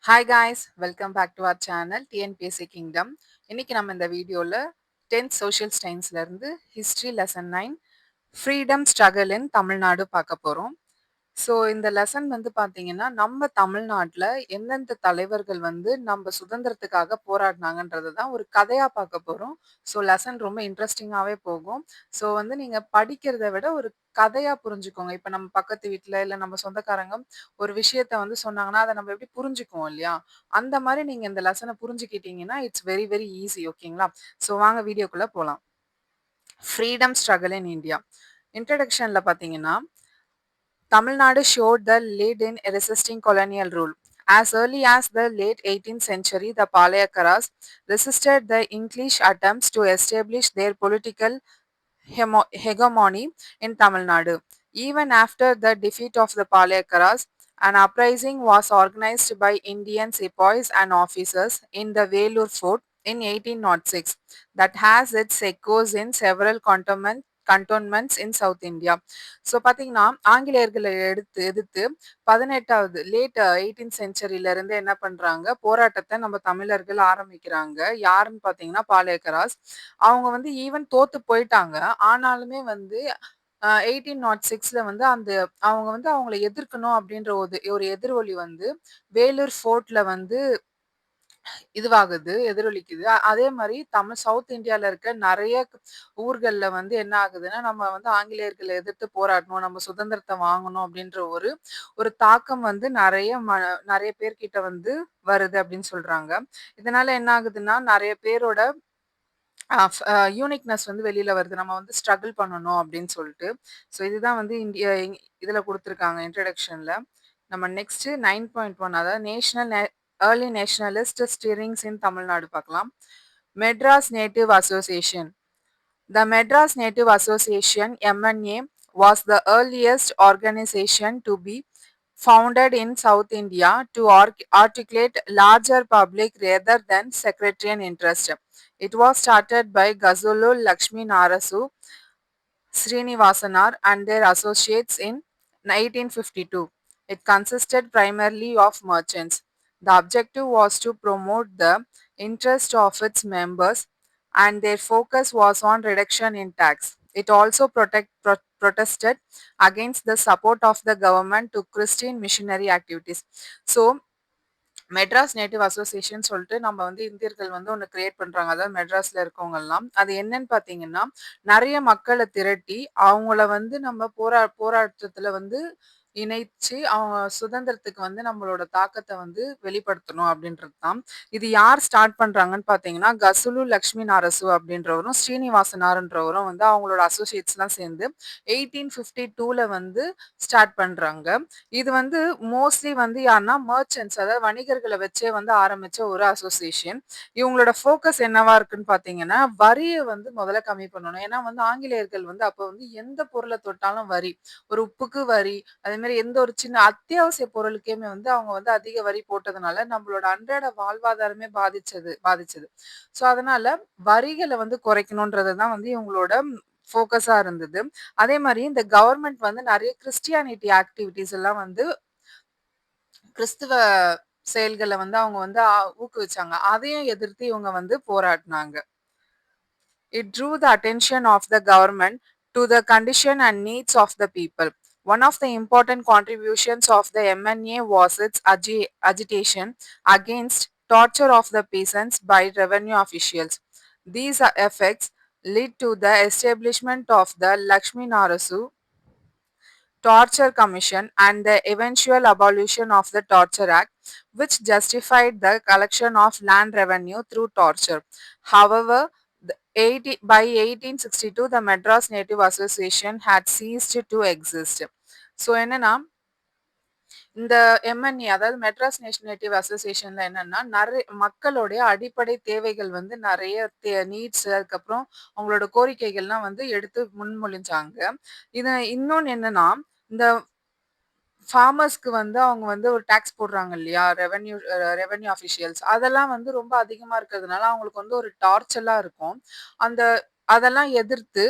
Hi guys, welcome back to our channel TNPSC kingdom. இன்னைக்கு நம்ம இந்த வீடியோவில் 10th சோஷியல் சயின்ஸ்லேருந்து history lesson 9 freedom struggle in Tamil Nadu பார்க்க போகிறோம். ஸோ இந்த லெசன் வந்து பார்த்தீங்கன்னா நம்ம தமிழ்நாட்டில் எந்தெந்த தலைவர்கள் வந்து நம்ம சுதந்திரத்துக்காக போராடினாங்கன்றது தான் ஒரு கதையாக பார்க்க போகிறோம். ஸோ லெசன் ரொம்ப இன்ட்ரெஸ்டிங்காகவே போகும். ஸோ வந்து நீங்கள் படிக்கிறத விட ஒரு கதையாக புரிஞ்சுக்கோங்க. இப்போ நம்ம பக்கத்து வீட்டில் இல்லை நம்ம சொந்தக்காரங்க ஒரு விஷயத்த வந்து சொன்னாங்கன்னா அதை நம்ம எப்படி புரிஞ்சுக்குவோம் இல்லையா? அந்த மாதிரி நீங்கள் இந்த லெசனை புரிஞ்சுக்கிட்டீங்கன்னா இட்ஸ் வெரி வெரி ஈஸி. ஓகேங்களா? ஸோ வாங்க வீடியோக்குள்ளே போகலாம். Freedom struggle in India. இன்ட்ரடக்ஷனில் பார்த்தீங்கன்னா Tamil Nadu showed the lead in resisting colonial rule. As early as the late 18th century, the Palayakaras resisted the English attempts to establish their political hegemony in Tamil Nadu. Even after the defeat of the Palayakaras, an uprising was organized by Indian sepoys and officers in the Velur fort in 1806 that has its echoes in several cantonments in South India. So பார்த்தீங்கன்னா ஆங்கிலேயர்களை எதிர்த்து 18வது late 18th சென்ச்சுரியில இருந்து என்ன பண்றாங்க, போராட்டத்தை நம்ம தமிழர்கள் ஆரம்பிக்கிறாங்க. யாருன்னு பார்த்தீங்கன்னா பாளையக்கராஸ். அவங்க வந்து ஈவன் தோத்து போயிட்டாங்க. ஆனாலுமே வந்து 1806ல வந்து அவங்க வந்து அவங்கள எதிர்க்கணும் அப்படின்ற ஒரு எதிரொலி வந்து வேலூர் ஃபோர்ட்ல வந்து எதிரொலிக்குது. அதே மாரி சவுத் இந்தியால இருக்க நெறைய ஊர்கள்ல வந்து என்ன ஆகுதுன்னா, நம்ம வந்து ஆங்கிலேயர்கள எதிர்த்து போராடணும், நம்ம சுதந்திரத்த வாங்கணும் அப்படின்ற ஒரு ஒரு தாக்கம் வந்து நெறைய பேர்கிட்ட வந்து வருது அப்படின்னு சொல்றாங்க. இதனால என்ன ஆகுதுன்னா, நெறைய பேரோட யூனிக்னெஸ் வந்து வெளியில வருது. நம்ம வந்து ஸ்ட்ரகிள் பண்ணணும் அப்படின்னு சொல்லிட்டு. ஸோ இதுதான் வந்து இதுல குடுத்துருக்காங்க இன்ட்ரோடக்ஷன்ல. நம்ம நெக்ஸ்ட் 9.1 அதாவது ஏர்லி நேஷனலிஸ்ட் ஸ்டியரிங்ஸ் இன் தமிழ்நாடு பார்க்கலாம். Madras native association. The Madras Native Association (MNA) was the earliest organization to be founded in South India to articulate larger public rather than sectarian interest. It was started by Gazulu Lakshmi Narasu Srinivasanar and their associates in 1852. It consisted primarily of merchants. The objective was to promote the interest of its members and their focus was on reduction in tax. It also protested against the support of the government to Christian missionary activities. So, Madras native association சொல்லிட்டு நம்ம வந்து இந்தியர்கள் வந்து ஒண்ணு create பண்றாங்க. அதாவது மெட்ராஸ்ல இருக்கவங்கலாம். அது என்னன்னு பார்த்தீங்கன்னா, நெறைய மக்கள திரட்டி, அவங்கள வந்து நம்ம போராட்டத்துல வந்து இணைச்சு, அவங்க சுதந்திரத்துக்கு வந்து நம்மளோட தாக்கத்த வந்து வெளிப்படுத்தணும் அப்படின்றது தான். இது யார் ஸ்டார்ட் பண்றாங்கன்னு பார்த்தீங்கன்னா, கசுலு லட்சுமி நரசு அப்படின்றவரும், ஸ்ரீனிவாசனார்ன்றவரும் வந்து அவங்களோட அசோசியேட்ஸ்லாம் சேர்ந்து 1852ல வந்து ஸ்டார்ட் பண்றாங்க. இது வந்து மோஸ்ட்லி வந்து யாருன்னா மர்ச்சன்ட்ஸ் அதாவது வணிகர்களை வச்சே வந்து ஆரம்பிச்ச ஒரு அசோசியேஷன். இவங்களோட ஃபோக்கஸ் என்னவா இருக்குன்னு பார்த்தீங்கன்னா, வரிய வந்து முதல்ல கம்மி பண்ணணும். ஏன்னா வந்து ஆங்கிலேயர்கள் வந்து அப்ப வந்து எந்த பொருள தொட்டாலும் வரி. ஒரு உப்புக்கு வரி, அதே மாரி எந்த ஒரு சின்ன அத்தியாவசிய பொருளுக்குமே வந்து அவங்க வந்து அதிக வரி போட்டதுனால, நம்மளோட அன்றாட வாழ்வாதாரமே பாதிச்சது. ஸோ அதனால வரிகள வந்து குறைக்கணும்ன்றது தான் வந்து இவங்களோட ஃபோக்கஸா இருந்தது. அதே மாரி இந்த கவர்மெண்ட் வந்து நெறைய கிறிஸ்டியானிட்டி ஆக்டிவிட்டீஸ் எல்லாம் வந்து கிறிஸ்துவ செயல்கள வந்து அவங்க வந்து ஊக்குவிச்சாங்க. அதையும் எதிர்த்து இவங்க வந்து போராடினாங்க. It drew the attention of the government to the condition and needs of the people. One of the important contributions of the MNA was its agitation against torture of the peasants by revenue officials. These effects led to the establishment of the Lakshmi Narasu Torture Commission and the eventual abolition of the Torture Act, which justified the collection of land revenue through torture. However, by 1862, the Madras Native Association had ceased to exist. So என்னன்னா இந்த MNA அதாவது Madras native அசோசியேஷன்ல என்னன்னா நிறைய மக்களுடைய அடிப்படை தேவைகள் வந்து நிறைய நீட்ஸ் அதுக்கப்புறம் அவங்களோட கோரிக்கைகள்லாம் வந்து எடுத்து முன்மொழிஞ்சாங்க. இது இன்னொன்னு என்னன்னா இந்த ஃபார்மர்ஸ்க்கு வந்து அவங்க வந்து ஒரு டாக்ஸ் போடுறாங்க இல்லையா? ரெவென்யூ அஃபிஷியல்ஸ் அதெல்லாம் வந்து ரொம்ப அதிகமா இருக்கிறதுனால அவங்களுக்கு வந்து ஒரு டார்ச்சலா இருக்கும். அந்த அதெல்லாம் எதிர்த்து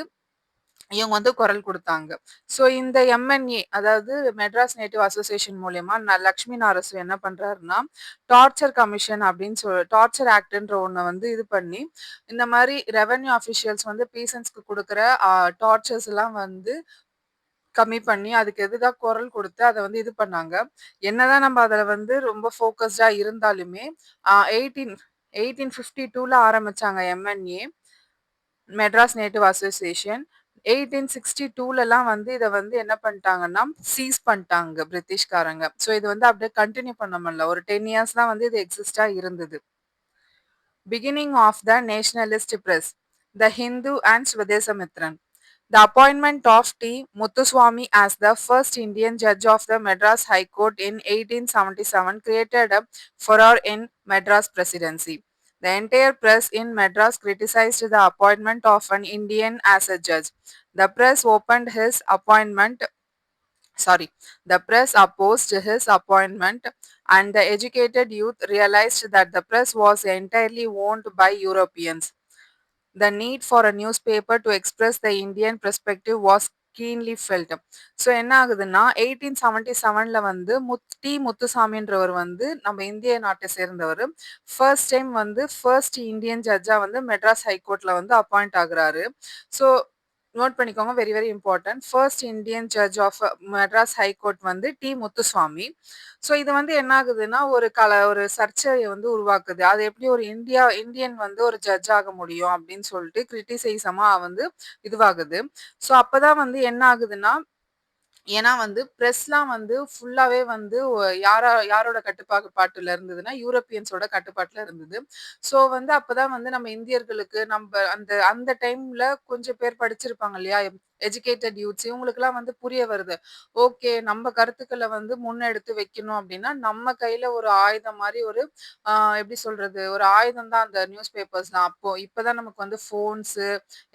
இவங்க வந்து குரல் குடுத்தாங்க. ஸோ இந்த எம்என்ஏ அதாவது மெட்ராஸ் நேட்டிவ் அசோசியேஷன் மூலியமா லக்ஷ்மி நாரசு என்ன பண்றாருன்னா, டார்ச்சர் கமிஷன் அப்படின்னு டார்ச்சர் ஆக்ட்ன்ற ஒண்ண வந்து இது பண்ணி, இந்த மாரி ரெவென்யூ அஃபிஷியல்ஸ் வந்து பீசன்ட்ஸ்க்கு குடுக்குற டார்ச்சர்ஸ்லாம் வந்து கம்மி பண்ணி, அதுக்கு எதிரா குரல் குடுத்து அத வந்து இது பண்ணாங்க. என்னதான் நம்ம அதுல வந்து ரொம்ப ஃபோக்கஸ்டா இருந்தாலுமே, 1852ல ஆரம்பிச்சாங்க எம்என்ஏ, மெட்ராஸ் நேட்டிவ் அசோசியேஷன். 1862லலாம் வந்து இத வந்து என்ன பண்ணிட்டாங்கன்னா, சீஸ் பண்ணிட்டாங்க பிரிட்டிஷ்காரங்க. ஸோ இது வந்து அப்படியே கன்டின்யூ பண்ண முடியல. ஒரு 10 இயர்ஸ் தான் வந்து இது எக்ஸிஸ்ட்டா இருந்தது. Beginning of the nationalist press, The Hindu and Swadesamitran. The appointment of T. Muthuswami as the first Indian judge of the Madras High Court in 1877 created a furor in Madras presidency. The entire press in Madras criticized the appointment of an Indian as a judge. The press opened his appointment sorry, the press opposed his appointment, and the educated youth realized that the press was entirely owned by Europeans. The need for a newspaper to express the Indian perspective was keenly felt. So என்ன ஆகுதுன்னா 1877ல வந்து முத்துசாமின்றவர் வந்து நம்ம இந்திய நாட்டை சேர்ந்தவர். First time வந்து first Indian ஜட்ஜா வந்து மெட்ராஸ் ஹைகோர்ட்ல வந்து அப்பாயிண்ட் ஆகுறாரு. ஸோ நோட் பண்ணிக்கோங்க, very very important. First Indian judge of Madras high court வந்து முத்துசுவாமி. ஸோ இது வந்து என்ன ஆகுதுன்னா ஒரு சர்ச்சையை வந்து உருவாக்குது. அது எப்படி ஒரு இந்தியன் வந்து ஒரு ஜட்ஜ் ஆக முடியும் அப்படின்னு சொல்லிட்டு கிரிட்டிசைசமா வந்து இதுவாகுது. ஸோ அப்பதான் வந்து என்ன ஆகுதுன்னா, ஏன்னா வந்து பிரஸ்லாம் வந்து ஃபுல்லாவே வந்து யாரோட கட்டுப்பாட்டுல இருந்ததுன்னா, யூரோப்பியன்ஸோட கட்டுப்பாட்டுல இருந்தது. ஸோ வந்து அப்பதான் வந்து நம்ம இந்தியர்களுக்கு அந்த அந்த டைம்ல கொஞ்சம் பேர் படிச்சிருப்பாங்க இல்லையா? எஜுகேட்டட் யூத்ஸ் இவங்களுக்கெல்லாம் வந்து புரிய வருது. ஓகே, நம்ம கருத்துக்கள வந்து முன்னெடுத்து வைக்கணும் அப்படின்னா, நம்ம கையில ஒரு ஆயுதம் மாரி ஒரு ஆ எப்படி சொல்றது? ஒரு ஆயுதம் தான் அந்த நியூஸ் பேப்பர்ஸ் தான். இப்பதான் நமக்கு வந்து ஃபோன்ஸு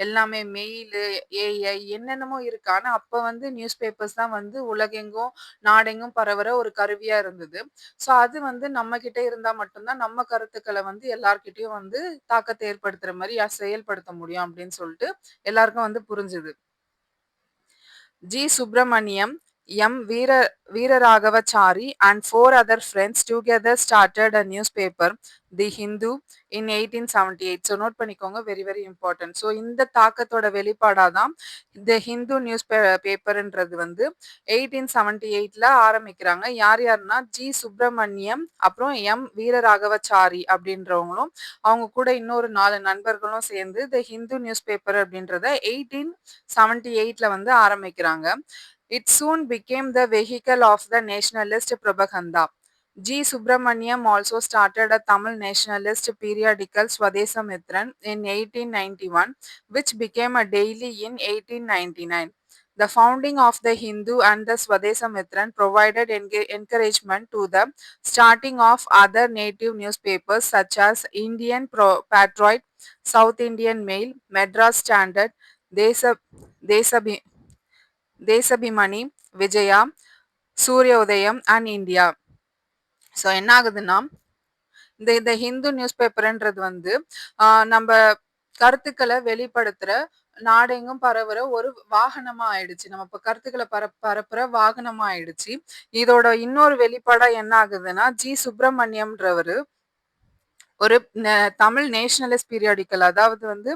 எல்லாமே மெயிலு, ஏஐ என்னென்னமோ இருக்கு. ஆனா அப்ப வந்து நியூஸ் பேப்பர்ஸ் தான் வந்து உலகெங்கும், நாடெங்கும் பரவுற ஒரு கருவியா இருந்தது. ஸோ அது வந்து நம்ம கிட்ட இருந்தா மட்டும் தான் நம்ம கருத்துக்கள வந்து எல்லார்கிட்டயும் வந்து தாக்கத்த ஏற்படுத்துற மாரி செயல்படுத்த முடியும் அப்படின்னு சொல்லிட்டு எல்லாருக்கும் வந்து புரிஞ்சுது. G. Subramaniam, M. Veeraragavachari, and four other friends together started a newspaper, The Hindu, in 1878. So note பண்ணிக்கோங்க, வெரி வெரி இம்பார்ட்டன்ட். ஸோ இந்த தாக்கத்தோட வெளிப்பாடாக தான் த ஹிந்து நியூஸ் பேப்பர்ன்றது வந்து 1878ல ஆரம்பிக்கிறாங்க. யார் யாருன்னா ஜி சுப்பிரமணியம், அப்புறம் எம் வீரராகவச்சாரி அப்படின்றவங்களும் அவங்க கூட இன்னொரு 4 நண்பர்களும் சேர்ந்து த ஹிந்து நியூஸ் பேப்பர் அப்படின்றத 1878ல வந்து ஆரம்பிக்கிறாங்க. It soon became the vehicle of the nationalist propaganda. G. Subramaniam also started a Tamil nationalist periodical Swadesamitran in 1891, which became a daily in 1899. The founding of the Hindu and the Swadesamitran provided encouragement to the starting of other native newspapers such as Indian Patriot, South Indian Mail, Madras Standard, Desa, Desabhi, Desabhimani, Vijaya, Suryodayam and India. So என்ன ஆகுதுன்னா, இந்த Hindu news பேப்பர்ன்றது வந்து நம்ம கருத்துக்களை வெளிப்படுத்துற நாடெங்கும் பரவுற ஒரு வாகனமா ஆயிடுச்சு. நம்ம இப்ப கருத்துக்களை பரப்புற வாகனமா ஆயிடுச்சு. இதோட இன்னொரு வெளிப்பாடா என்ன ஆகுதுன்னா, ஜி சுப்பிரமணியம்ன்றவரு ஒரு தமிழ் நேஷனலிஸ்ட் பீரியாடிக்கல், அதாவது வந்து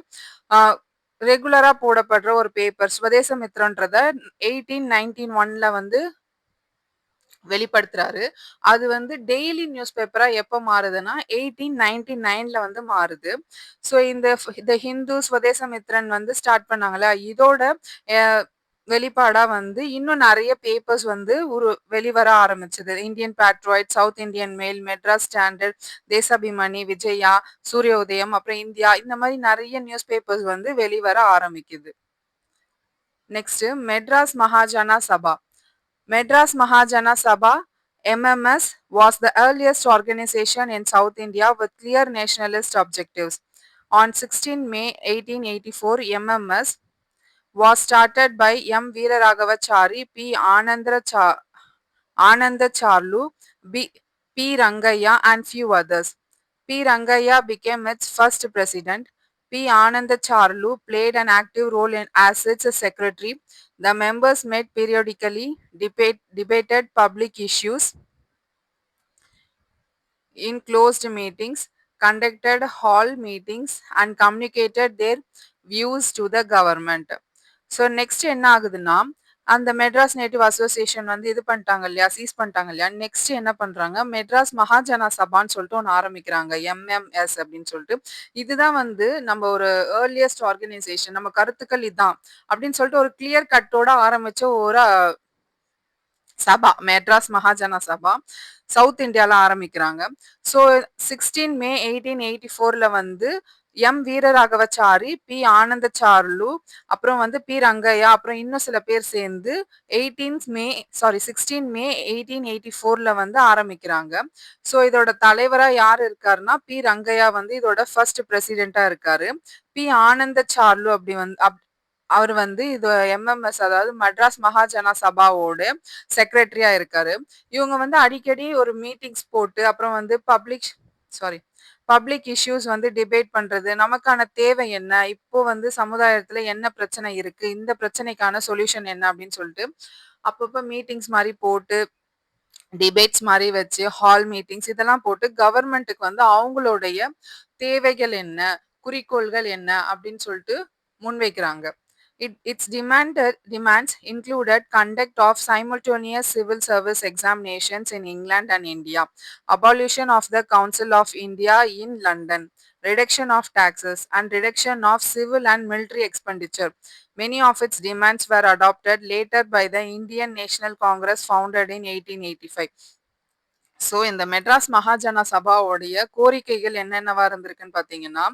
ரெகுலரா போடப்படுற ஒரு பேப்பர் ஸ்வதேசமித்ரன்றத 1891ல வந்து வெளிப்படுத்துறாரு. அது வந்து டெய்லி நியூஸ் பேப்பரா எப்ப மாறுதுன்னா 1899ல வந்து மாறுது. ஸோ இந்த ஹிந்து ஸ்வதேசமித்ரன் வந்து ஸ்டார்ட் பண்ணாங்கல்ல, இதோட அ வெளிப்பாடா வந்து இன்னும் நெறைய பேப்பர்ஸ் வந்து வெளிவர ஆரம்பிச்சது. Indian Patriot, South Indian Mail, Madras Standard, Desabhimani, Vijaya, Suryodayam, அப்புறம் இந்தியா, இந்த மாரி நெறைய நியூஸ் பேப்பர்ஸ் வந்து வெளிவர ஆரம்பிக்குது. Next Madras Mahajana Sabha. Madras Mahajana Sabha MMS was the earliest organization in South India with clear nationalist objectives. On 16 May 1884, MMS was started by M. Veeraragavachari, P. Anandacharlu, P. Rangaya and few others. P. Rangaya became its first president. P. P. Anandacharlu played an active role as its secretary. The members met periodically, debated public issues in closed meetings, conducted hall meetings, and communicated their views to the government. So next என்ன ஆகுதுன்னா, அந்த Madras native association வந்து இது பண்ணிட்டாங்க இல்லையா, cheese பண்ணிட்டாங்க இல்லையா. Next என்ன பண்றாங்க, மெட்ராஸ் மகாஜன சபான்னு சொல்லிட்டு ஒன்று ஆரம்பிக்கிறாங்க, எம்எம்எஸ் அப்படின்னு சொல்லிட்டு. இதுதான் வந்து நம்ம ஒரு ஏர்லியஸ்ட் ஆர்கனைசேஷன், நம்ம கருத்துக்கள் இதுதான் அப்படின்னு சொல்லிட்டு ஒரு கிளியர் கட்டோட ஆரம்பிச்ச ஒரு சபா, மெட்ராஸ் மகாஜன சபா. சவுத் இந்தியால ஆரம்பிக்கிறாங்க. ஸோ 16 மே 1884ல வந்து வீரராகவச்சாரி, பி. ஆனந்தச்சார்லு, அப்புறம் வந்து பி. ரங்கையா, அப்புறம் இன்னும் சில பேர் சேர்ந்து 16 மே 1884ல வந்து ஆரம்பிக்கிறாங்க. ஸோ இதோட தலைவரா யார் இருக்காருன்னா, பி. ரங்கையா வந்து இதோட ஃபர்ஸ்ட் பிரசிடென்ட்டா இருக்காரு. பி. ஆனந்தச்சார்லு அவர் வந்து இது எம்எம்எஸ், அதாவது மெட்ராஸ் மகாஜன சபாவோட செக்ரட்டரியா இருக்காரு. இவங்க வந்து அடிக்கடி ஒரு மீட்டிங்ஸ் போட்டு, அப்புறம் வந்து பப்ளிக் இஷ்யூஸ் வந்து டிபேட் பண்றது, நமக்கான தேவை என்ன, இப்போ வந்து சமுதாயத்துல என்ன பிரச்சனை இருக்கு, இந்த பிரச்சனைக்கான சொல்யூஷன் என்ன அப்படின்னு சொல்லிட்டு அப்பப்ப மீட்டிங்ஸ் மாதிரி போட்டு, டிபேட்ஸ் மாதிரி வச்சு, ஹால் மீட்டிங்ஸ் இதெல்லாம் போட்டு கவர்மெண்ட்டுக்கு வந்து அவங்களுடைய தேவைகள் என்ன, குறிக்கோள்கள் என்ன அப்படின்னு சொல்லிட்டு முன்வைக்கிறாங்க. Its demands included conduct of simultaneous civil service examinations in England and India, abolition of the Council of India in London, reduction of taxes, and reduction of civil and military expenditure. Many of its demands were adopted later by the Indian National Congress founded in 1885. So இந்த மெட்ராஸ் மகாஜன சபாவுடைய கோரிக்கைகள் என்னென்னவா இருந்திருக்குன்னு பார்த்தீங்கன்னா,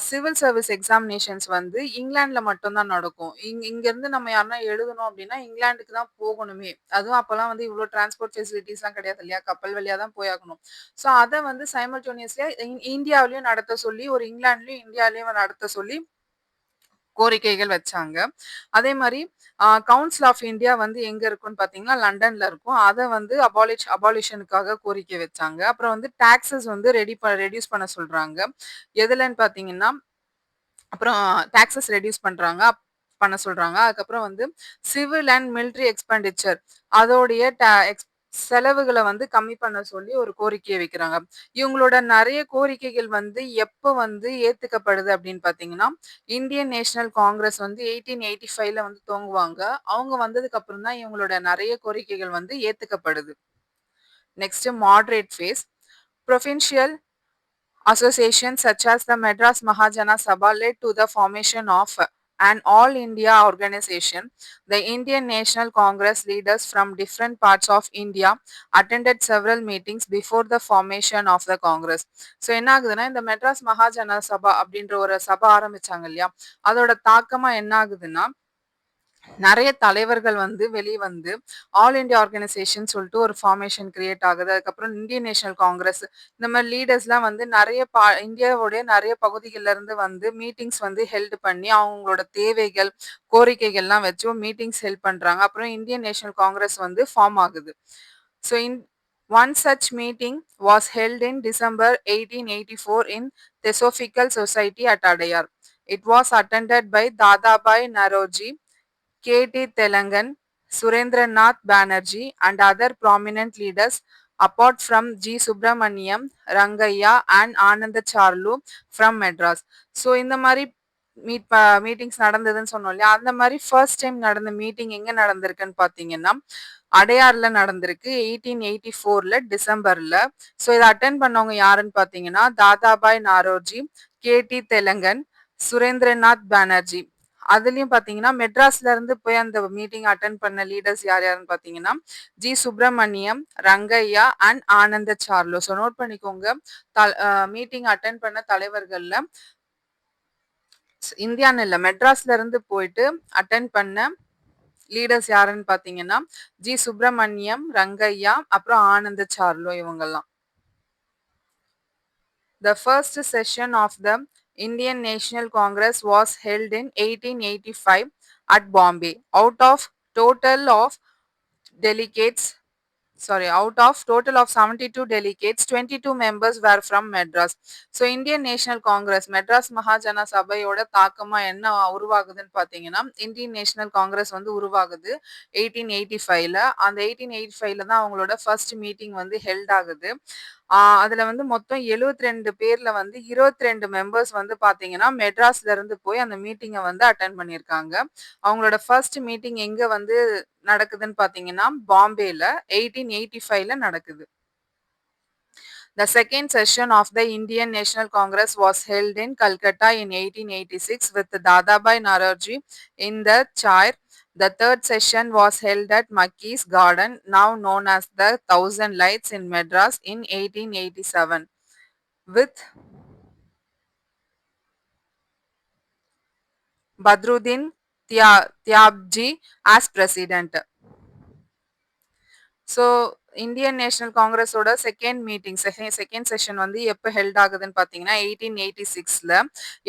civil service examinations வந்து இங்கிலாந்துல மட்டும்தான் நடக்கும். இங்கேருந்து நம்ம யாருன்னா எழுதணும் அப்படின்னா இங்கிலாந்துக்கு தான் போகணுமே. அதுவும் அப்போல்லாம் வந்து இவ்வளோ டிரான்ஸ்போர்ட் ஃபெசிலிட்டிஸ்லாம் கிடையாது இல்லையா, கப்பல் வழியா தான் போயாகணும். ஸோ அதை வந்து சைமல்டேனியஸ்லியா இந்தியாவிலையும் நடத்த சொல்லி, ஒரு இங்கிலாந்துலையும் இந்தியாவிலையும் நடத்த சொல்லி கோரிக்கைகள் வச்சாங்க. அதே மாதிரி கவுன்சில் ஆஃப் இந்தியா வந்து எங்க இருக்குன்னு பார்த்தீங்கன்னா லண்டன்ல இருக்கும். அதை வந்து அபாலிஷனுக்காக கோரிக்கை வச்சாங்க. அப்புறம் வந்து டாக்ஸஸ் வந்து ரெடியூஸ் பண்ண சொல்றாங்க. எதுலன்னு பார்த்தீங்கன்னா, அப்புறம் டாக்ஸஸ் ரெடியூஸ் பண்ண சொல்றாங்க. அதுக்கப்புறம் வந்து சிவில் அண்ட் மிலிட்டரி எக்ஸ்பெண்டிச்சர் அதோடைய செலவுகளை வந்து கம்மி பண்ண சொல்லி ஒரு கோரிக்கையை வைக்கிறாங்க. இவங்களோட நிறைய கோரிக்கைகள் வந்து எப்போ வந்து ஏத்துக்கப்படுது அப்படின்னு பார்த்தீங்கன்னா, இந்தியன் நேஷனல் காங்கிரஸ் வந்து 1885ல வந்து துவங்குவாங்க. அவங்க வந்ததுக்கு அப்புறம் தான் இவங்களோட நிறைய கோரிக்கைகள் வந்து ஏத்துக்கப்படுது. Next moderate phase. Provincial associations such as the Madras Mahajana Sabha led to the formation of an all India organization. The Indian National Congress leaders from different parts of India attended several meetings before the formation of the Congress. So என்ன ஆகுதுன்னா, இந்த மெட்ராஸ் மகாஜன சபா அப்படின்ற ஒரு சபா ஆரம்பிச்சாங்க இல்லையா, அதோட தாக்கமா என்ன ஆகுதுன்னா, நிறைய தலைவர்கள் வந்து வெளியே வந்து ஆல் இண்டியா ஆர்கனைசேஷன் சொல்லிட்டு ஒரு ஃபார்மேஷன் கிரியேட் ஆகுது. அதுக்கப்புறம் இந்தியன் நேஷனல் காங்கிரஸ், இந்த மாதிரி லீடர்ஸ்லாம் வந்து நிறைய இந்தியாவுடைய நிறைய பகுதிகளில் இருந்து வந்து மீட்டிங்ஸ் வந்து ஹெல்ட் பண்ணி அவங்களோட தேவைகள் கோரிக்கைகள்லாம் வச்சு மீட்டிங்ஸ் ஹெல்ப் பண்றாங்க. அப்புறம் இந்தியன் நேஷனல் காங்கிரஸ் வந்து ஃபார்ம் ஆகுது. So one such meeting was held in December 1884 in Theosophical Society at Adayar. It was attended by Dadabhai Naroji, K.T. Telangan, Surendranath Banerjee, and other prominent leaders apart from G. Subramaniam, Rangaiah, and Anandacharlu from Madras. So இந்த மாதிரி meetings நடந்ததுன்னு சொன்னோம் இல்லையா, அந்த மாதிரி first time நடந்த meeting எங்க நடந்திருக்குன்னு பார்த்தீங்கன்னா அடையார்ல நடந்திருக்கு 1884ல டிசம்பர்ல. ஸோ இதை அட்டென்ட் பண்ணவங்க யாருன்னு பார்த்தீங்கன்னா தாதாபாய் நாரோஜி, K.T. தெலங்கன், சுரேந்திரநாத் பானர்ஜி. அதுலயும் பாத்தீங்கன்னா மெட்ராஸ்ல இருந்து போய் அந்த மீட்டிங் அட்டென்ட் பண்ண லீடர்ஸ் யார் யாருன்னு பாத்தீங்கன்னா G. Subramaniam, Rangaiah and Anandacharlu. So note பண்ணிக்கோங்க, மீட்டிங் அட்டென்ட் பண்ண தலைவர்கள்ல இந்தியான்னு இல்லை, மெட்ராஸ்ல இருந்து போயிட்டு அட்டென்ட் பண்ண லீடர்ஸ் யாருன்னு பாத்தீங்கன்னா ஜி. சுப்பிரமணியம், ரங்கையா, அப்புறம் ஆனந்தச்சார்லு இவங்கெல்லாம். The first session of the Indian National Congress was held in 1885 at Bombay. Out of total of delegates, out of total of 72 delegates, 22 members were from Madras. So Indian National Congress, Madras மகாஜன சபையோட தாக்கமா என்ன உருவாகுதுன்னு பார்த்தீங்கன்னா, Indian National Congress வந்து உருவாகுது 1885ல. அந்த 1885ல தான் அவங்களோட first meeting வந்து held ஆகுது. அதுல வந்து மொத்தம் 72 பேர்ல வந்து 22 மெம்பர்ஸ் வந்து பார்த்தீங்கன்னா, மெட்ராஸ்ல இருந்து போய் அந்த மீட்டிங்க வந்து அட்டெண்ட் பண்ணியிருக்காங்க. அவங்களோட ஃபர்ஸ்ட் மீட்டிங் எங்க வந்து நடக்குதுன்னு பார்த்தீங்கன்னா, பாம்பேல 1885ல நடக்குது. The second session of the Indian National Congress was held in Calcutta in 1886 with Dadabhai Naoroji in the chair. The third session was held at Mackey's Garden, now known as the Thousand Lights in Madras, in 1887 with Badruddin Tyabji as president. So Indian national காங்கிரஸோட second session வந்து எப்போ held ஆகுதுன்னு பார்த்தீங்கன்னா 1886ல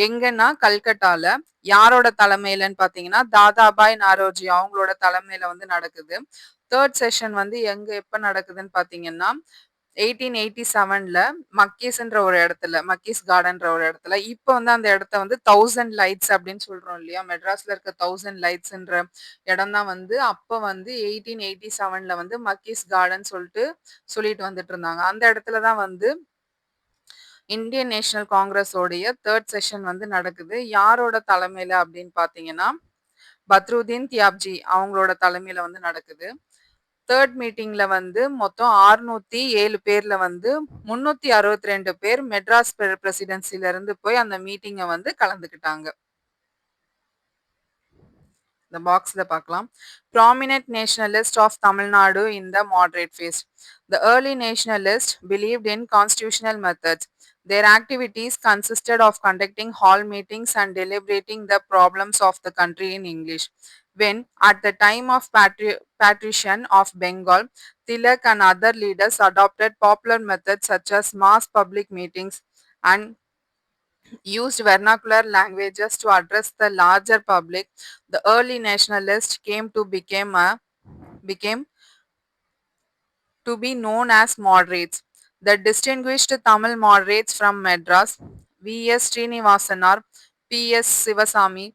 எங்கன்னா கல்கட்டால யாரோட தலைமையிலன்னு பார்த்தீங்கன்னா தாதாபாய் நாரோஜி அவங்களோட தலைமையில வந்து நடக்குது. தேர்ட் செஷன் வந்து எங்க எப்ப நடக்குதுன்னு பார்த்தீங்கன்னா 1887ல மக்கீஸ்ன்ற ஒரு இடத்துல மக்கீஸ் கார்டன்ற ஒரு இடத்துல இப்போ வந்து அந்த இடத்த வந்து 1000 லைட்ஸ் அப்படின்னு சொல்றோம் இல்லையா, மெட்ராஸ்ல இருக்க 1000 லைட்ஸ்ன்ற இடம் தான் வந்து அப்ப வந்து 1887ல வந்து மக்கீஸ் கார்டன் சொல்லிட்டு வந்துட்டு இருந்தாங்க. அந்த இடத்துல தான் வந்து இந்தியன் நேஷனல் காங்கிரஸோடைய தேர்ட் செஷன் வந்து நடக்குது. யாரோட தலைமையில அப்படின்னு பாத்தீங்கன்னா பத்ருதீன் தியாப்ஜி அவங்களோட தலைமையில வந்து நடக்குது. தேர்ட் மீட்டிங்ல வந்து மொத்தம் 607 பேர்ல வந்து 362 பேர் மெட்ராஸ் பிரசிடென்சில இருந்து போய் அந்த மீட்டிங்க வந்து கலந்துக்கிட்டாங்க. இந்த பாக்ஸ்ல பார்க்கலாம். Prominent nationalist of Tamil Nadu in the moderate phase. The early nationalists believed in constitutional methods. Their activities consisted of conducting hall meetings and deliberating the problems of the country in English. When, at the time of partition of Bengal, Tilak and other leaders adopted popular methods such as mass public meetings and used vernacular languages to address the larger public, the early nationalists became to be known as moderates. The distinguished Tamil moderates from Madras, V.S. Srinivasanar, P.S. Sivasamy,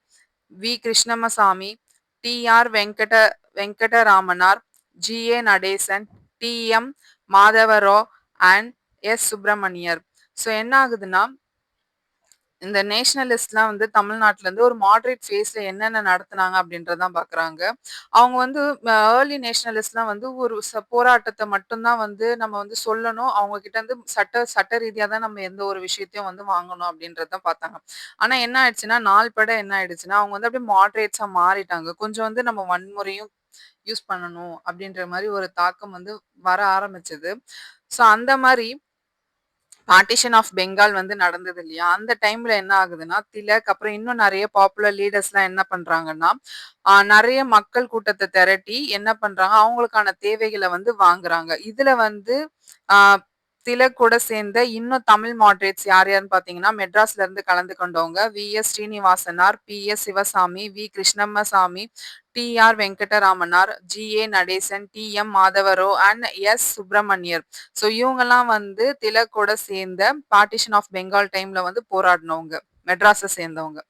V. Krishnammasamy, T.R. Venkataramanar, G.A. Nadesan, T.M. Madhava Rao and S. Subramaniar. So என்ன ஆகுதுன்னா இந்த நேஷனலிஸ்ட்லாம் வந்து தமிழ்நாட்டுல இருந்து ஒரு moderate ஃபேஸ்ல என்னென்ன நடத்துனாங்க அப்படின்றதான் பாக்குறாங்க. அவங்க வந்து ஏர்லி நேஷனலிஸ்ட்லாம் வந்து ஒரு போராட்டத்தை மட்டும்தான் வந்து நம்ம வந்து சொல்லணும். அவங்க கிட்ட இருந்து சட்ட ரீதியா தான் நம்ம எந்த ஒரு விஷயத்தையும் வந்து வாங்கணும் அப்படின்றதான் பார்த்தாங்க. ஆனா என்ன ஆயிடுச்சுன்னா நாள்பட என்ன ஆயிடுச்சுன்னா அவங்க வந்து அப்படியே மாடரேட்ஸா மாறிட்டாங்க. கொஞ்சம் வந்து நம்ம வன்முறையும் யூஸ் பண்ணணும் அப்படின்ற மாதிரி ஒரு தாக்கம் வந்து வர ஆரம்பிச்சது. ஸோ அந்த மாதிரி பார்ட்டிஷன் ஆஃப் பெங்கால் வந்து நடந்தது இல்லையா, அந்த டைம்ல என்ன ஆகுதுன்னா திலக் அப்புறம் இன்னும் நிறைய பாப்புலர் லீடர்ஸ்லாம் என்ன பண்றாங்கன்னா நிறைய மக்கள் கூட்டத்தை திரட்டி என்ன பண்றாங்க அவங்களுக்கான தேவைகளை வந்து வாங்குறாங்க. இதுல வந்து ஆஹ் திலக் கூட சேர்ந்த இன்னும் தமிழ் மாடரேட்ஸ் யார் யாருன்னு பாத்தீங்கன்னா மெட்ராஸ்ல இருந்து கலந்து கொண்டவங்க V.S. Srinivasanar, P.S. Sivasamy, V. Krishnamasami, T.R. Venkataramanar, G.A. Natesan, T.M. Madhavarao and S Subramaniyar. So இவங்கெல்லாம் வந்து திலக்கோட சேர்ந்த பார்ட்டிஷன் ஆஃப் பெங்கால் டைம்ல வந்து போராடினவங்க, மெட்ராஸை சேர்ந்தவங்க.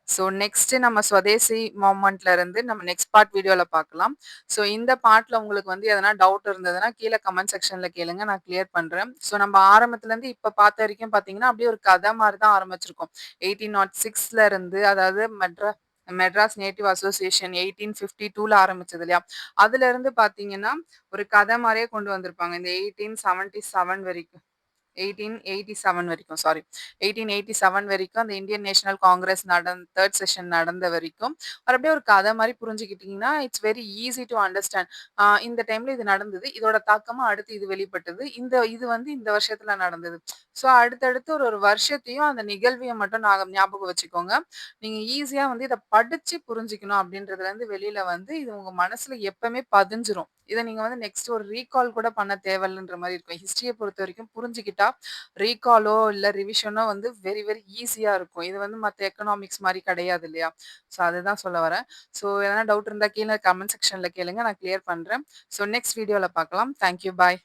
ஸோ நெக்ஸ்ட் நம்ம ஸ்வதேசி மூமெண்ட்ல இருந்து நம்ம நெக்ஸ்ட் பார்ட் வீடியோல பார்க்கலாம். ஸோ இந்த பார்ட்ல உங்களுக்கு வந்து எதனா டவுட் இருந்ததுன்னா கீழே கமெண்ட் செக்ஷன்ல கேளுங்க, நான் கிளியர் பண்றேன். ஸோ நம்ம ஆரம்பத்துல இருந்து இப்ப பார்த்த வரைக்கும் பாத்தீங்கன்னா அப்படியே ஒரு கதை மாதிரி தான் ஆரம்பிச்சிருக்கோம். 1806ல இருந்து, அதாவது மெட்ராஸ் நேட்டிவ் அசோசியேஷன் 1852ல ஆரம்பிச்சது இல்லையா, அதுல இருந்து பாத்தீங்கன்னா ஒரு கதை மாதிரியே கொண்டு வந்திருப்பாங்க இந்த 1877 வரைக்கும். 1887 வரைக்கும், சாரி 1887 வரைக்கும் அந்த Indian National Congress third session நடந்த வரைக்கும் அப்படியே ஒரு கதை மாதிரி புரிஞ்சுக்கிட்டீங்கன்னா it's very easy to understand. இந்த டைம்ல இது நடந்தது, இதோட தாக்கமா அடுத்து இது வெளிப்பட்டது, இது வந்து இந்த வருஷத்துல நடந்தது. ஸோ அடுத்தடுத்து ஒரு ஒரு வருஷத்தையும் அந்த நிகழ்வையும் மட்டும் ஞாபகம் வச்சுக்கோங்க. நீங்க ஈஸியா வந்து இதை படிச்சு புரிஞ்சுக்கணும் அப்படின்றதுல இருந்து வெளியில வந்து இது உங்க மனசுல எப்பவுமே பதிஞ்சிரும். இதை நீங்க வந்து நெக்ஸ்ட் ஒரு ரீகால் கூட பண்ண தேவையில்லைன்ற மாதிரி இருக்கும். ஹிஸ்டரியை பொறுத்த வரைக்கும் புரிஞ்சுக்கிட்டா ரீகாலோ இல்ல ரிவிஷனோ வந்து வெரி வெரி ஈஸியா இருக்கும். இது வந்து மத்த எக்கனாமிக்ஸ் மாரி கிடையாது இல்லையா? ஸோ அதுதான் சொல்ல வரேன். ஸோ எதனா டவுட் இருந்தா கீழ கமெண்ட் செக்ஷன்ல கேளுங்க. நான் கிளியர் பண்றேன். ஸோ நெக்ஸ்ட் வீடியோல பார்க்கலாம். Thank you. பாய்.